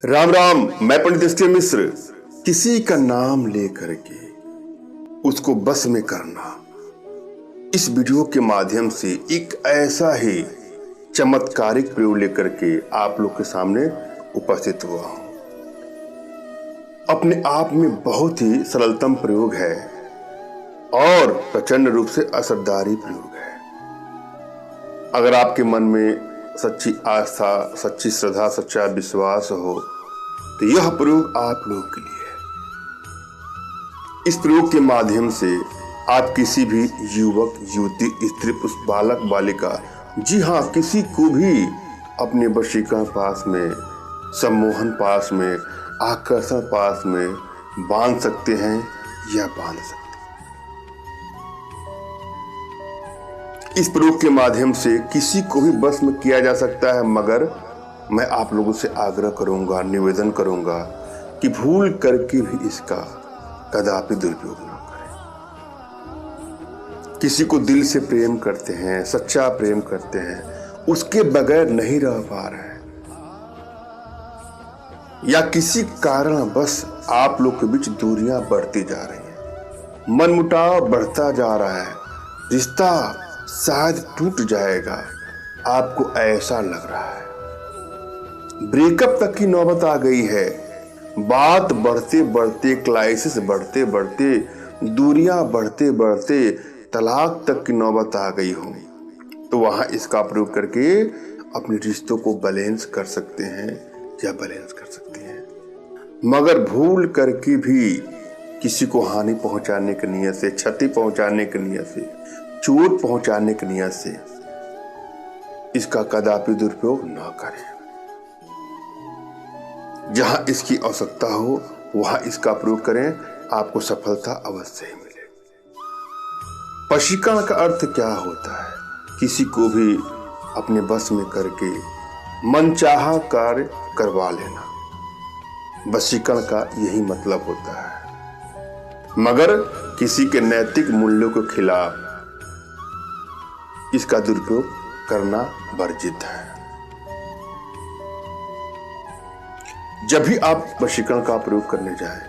राम राम। मैं पंडित एस.के. मिश्र। किसी का नाम लेकर के उसको बस में करना, इस वीडियो के माध्यम से एक ऐसा ही चमत्कारिक प्रयोग लेकर के आप लोग के सामने उपस्थित हुआ हूं। अपने आप में बहुत ही सरलतम प्रयोग है और प्रचंड रूप से असरदारी प्रयोग है। अगर आपके मन में सच्ची आस्था, सच्ची श्रद्धा, सच्चा विश्वास हो तो यह प्रयोग आप लोगों के लिए है। इस प्रयोग के माध्यम से आप किसी भी युवक, युवती, स्त्री, पुरुष, बालक, बालिका, जी हाँ, किसी को भी अपने वशीकरण पास में, सम्मोहन पास में, आकर्षण पास में बांध सकते हैं या बांध सकते हैं। इस प्रयोग के माध्यम से किसी को भी बस में किया जा सकता है, मगर मैं आप लोगों से आग्रह करूंगा, निवेदन करूंगा कि भूल करके भी इसका कदापि दुरुपयोग न करें। किसी को दिल से प्रेम करते हैं, सच्चा प्रेम करते हैं, उसके बगैर नहीं रह पा रहे हैं, या किसी कारण बस आप लोग के बीच दूरियां बढ़ती जा रही हैं, मनमुटाव बढ़ता जा रहा है, रिश्ता शायद टूट जाएगा, आपको ऐसा लग रहा है, ब्रेकअप तक की नौबत आ गई है, बात बढ़ते बढ़ते, क्राइसिस बढ़ते बढ़ते, दूरियां बढ़ते बढ़ते तलाक तक की नौबत आ गई हो, तो वहां इसका प्रयोग करके अपने रिश्तों को बैलेंस कर सकते हैं या बैलेंस कर सकते हैं। मगर भूल करके भी किसी को हानि पहुंचाने की नियत से, क्षति पहुंचाने की नियत से, चोट पहुंचाने की नियत से इसका कदापि दुरुपयोग न करें। जहां इसकी आवश्यकता हो वहां इसका प्रयोग करें, आपको सफलता अवश्य ही मिलेगी। वशीकरण का अर्थ क्या होता है? किसी को भी अपने बस में करके मनचाहा कार्य करवा लेना, वशीकरण का यही मतलब होता है। मगर किसी के नैतिक मूल्यों के खिलाफ इसका दुरुपयोग करना वर्जित है। जब भी आप वशीकरण का प्रयोग करने जाएं,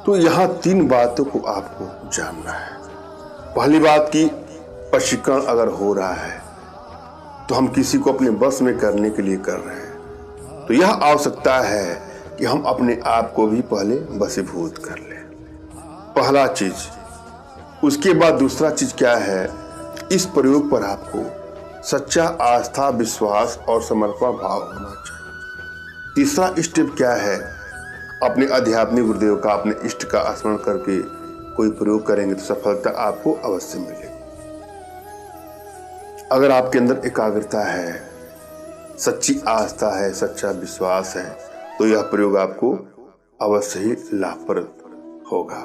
तो यहां 3 बातों को आपको जानना है। पहली बात की, वशीकरण अगर हो रहा है तो हम किसी को अपने बस में करने के लिए कर रहे हैं, तो यह आवश्यकता है कि हम अपने आप को भी पहले वशीभूत कर लें, पहला चीज। उसके बाद दूसरा चीज क्या है, इस प्रयोग पर आपको सच्चा आस्था, विश्वास और समर्पण भाव होना चाहिए। तीसरा स्टेप क्या है, अपने आध्यात्मिक गुरुदेव का, अपने इष्ट का स्मरण करके कोई प्रयोग करेंगे तो सफलता आपको अवश्य मिलेगी। अगर आपके अंदर एकाग्रता है, सच्ची आस्था है, सच्चा विश्वास है, तो यह प्रयोग आपको अवश्य ही लाभप्रद होगा।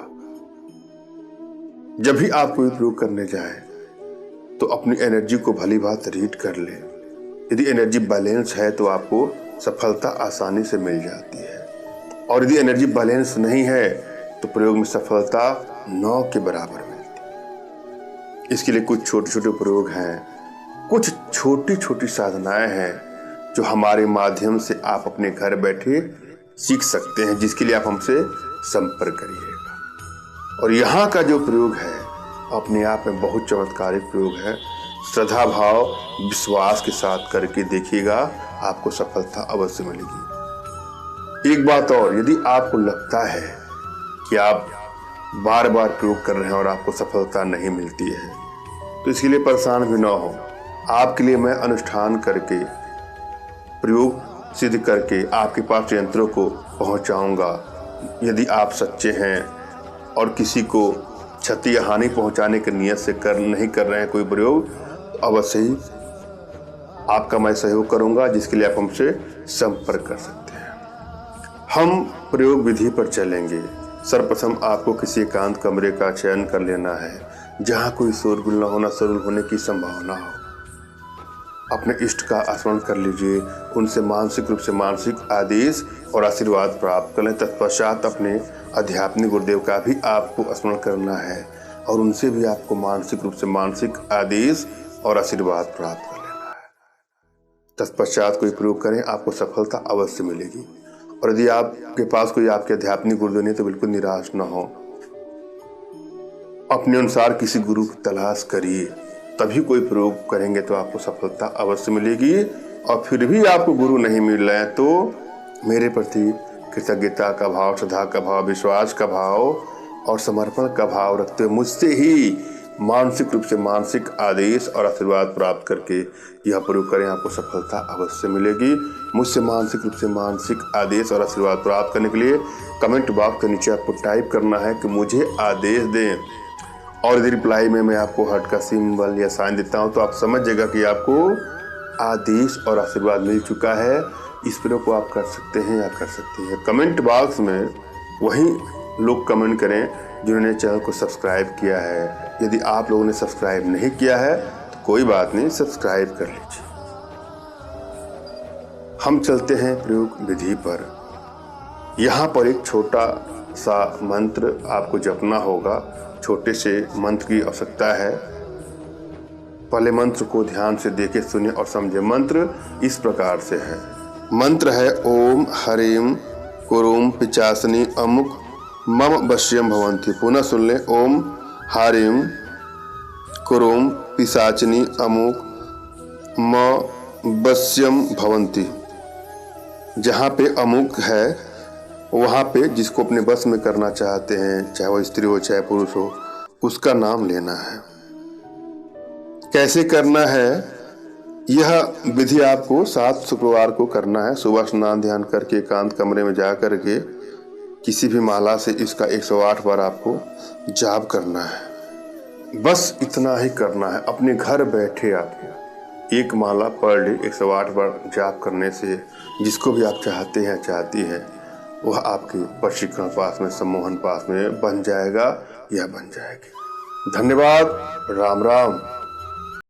जब भी आप कोई प्रयोग करने जाए तो अपनी एनर्जी को भली भांति रीड कर ले। यदि एनर्जी बैलेंस है तो आपको सफलता आसानी से मिल जाती है, और यदि एनर्जी बैलेंस नहीं है तो प्रयोग में सफलता 9 के बराबर मिलती है। इसके लिए कुछ छोटे छोटे प्रयोग हैं, कुछ छोटी छोटी साधनाएं हैं जो हमारे माध्यम से आप अपने घर बैठे सीख सकते हैं, जिसके लिए आप हमसे संपर्क करिएगा। और यहाँ का जो प्रयोग है अपने आप में बहुत चमत्कारिक प्रयोग है। श्रद्धा भाव, विश्वास के साथ करके देखिएगा, आपको सफलता अवश्य मिलेगी। एक बात और, यदि आपको लगता है कि आप बार बार प्रयोग कर रहे हैं और आपको सफलता नहीं मिलती है, तो इसके लिए परेशान भी ना हो। आपके लिए मैं अनुष्ठान करके, प्रयोग सिद्ध करके आपके पास यंत्रों को पहुंचाऊंगा। यदि आप सच्चे हैं और किसी को क्षति या हानि पहुंचाने की नियत से नहीं कर रहे हैं कोई प्रयोग, तो अवश्य ही आपका मैं सहयोग करूंगा, जिसके लिए आप हमसे संपर्क कर सकते हैं। हम प्रयोग विधि पर चलेंगे। सर्वप्रथम आपको किसी एकांत कमरे का चयन कर लेना है, जहां कोई शोरगुल न होना, शोरगुल होने की संभावना हो। अपने इष्ट का स्मरण कर लीजिए, उनसे मानसिक रूप से मानसिक आदेश और आशीर्वाद प्राप्त कर लें। तत्पश्चात अपने आध्यात्मिक गुरुदेव का भी आपको स्मरण करना है और उनसे भी आपको मानसिक रूप से मानसिक आदेश और आशीर्वाद प्राप्त कर लेना है। तत्पश्चात कोई प्रयोग करें, आपको सफलता अवश्य मिलेगी। और यदि आपके पास कोई आपके आध्यात्मिक गुरुजन नहीं तो बिल्कुल निराश ना हो, अपने अनुसार किसी गुरु की तलाश करिए, तभी कोई प्रयोग करेंगे तो आपको सफलता अवश्य मिलेगी। और फिर भी आपको गुरु नहीं मिल रहे हैं तो मेरे प्रति कृतज्ञता का भाव, श्रद्धा का भाव, विश्वास का भाव और समर्पण का भाव रखते हुए मुझसे ही मानसिक रूप से मानसिक आदेश और आशीर्वाद प्राप्त करके यह प्रयोग करें, आपको सफलता अवश्य मिलेगी। मुझसे मानसिक रूप से मानसिक आदेश और आशीर्वाद प्राप्त करने के लिए कमेंट बॉक्स के नीचे आपको टाइप करना है कि मुझे आदेश दें, और यदि रिप्लाई में मैं आपको हार्ट का सिंबल या साइन देता हूं तो आप समझ जाएगा कि आपको आदेश और आशीर्वाद मिल चुका है। इस प्रयोग को आप कर सकते हैं या कर सकती हैं। कमेंट बॉक्स में वही लोग कमेंट करें जिन्होंने चैनल को सब्सक्राइब किया है। यदि आप लोगों ने सब्सक्राइब नहीं किया है तो कोई बात नहीं, सब्सक्राइब कर लीजिए। हम चलते हैं प्रयोग विधि पर। यहाँ पर एक छोटा सा मंत्र आपको जपना होगा। छोटे से मंत्र की आवश्यकता है। पहले मंत्र को ध्यान से देखे, सुने और समझे। मंत्र इस प्रकार से है। मंत्र है ओम हरिम कुरुम पिचासनी अमुक मम वश्यम भवंती। पुनः सुन लें, ओम हरिम कुरुम पिशाचनी अमुक म वश्यम भवंती। जहाँ पे अमुक है वहाँ पे जिसको अपने बस में करना चाहते हैं, चाहे वो स्त्री हो चाहे पुरुष हो, उसका नाम लेना है। कैसे करना है? यह विधि आपको 7 शुक्रवार को करना है। सुबह स्नान ध्यान करके एकांत कमरे में जा करके किसी भी माला से इसका 108 बार आपको जाप करना है। बस इतना ही करना है। अपने घर बैठे आपको एक माला पर डे 108 बार जाप करने से जिसको भी आप चाहते हैं चाहती हैं वह आपके वशीकरण पास में, सम्मोहन पास में बन जाएगा या बन जाएगी। धन्यवाद। राम राम।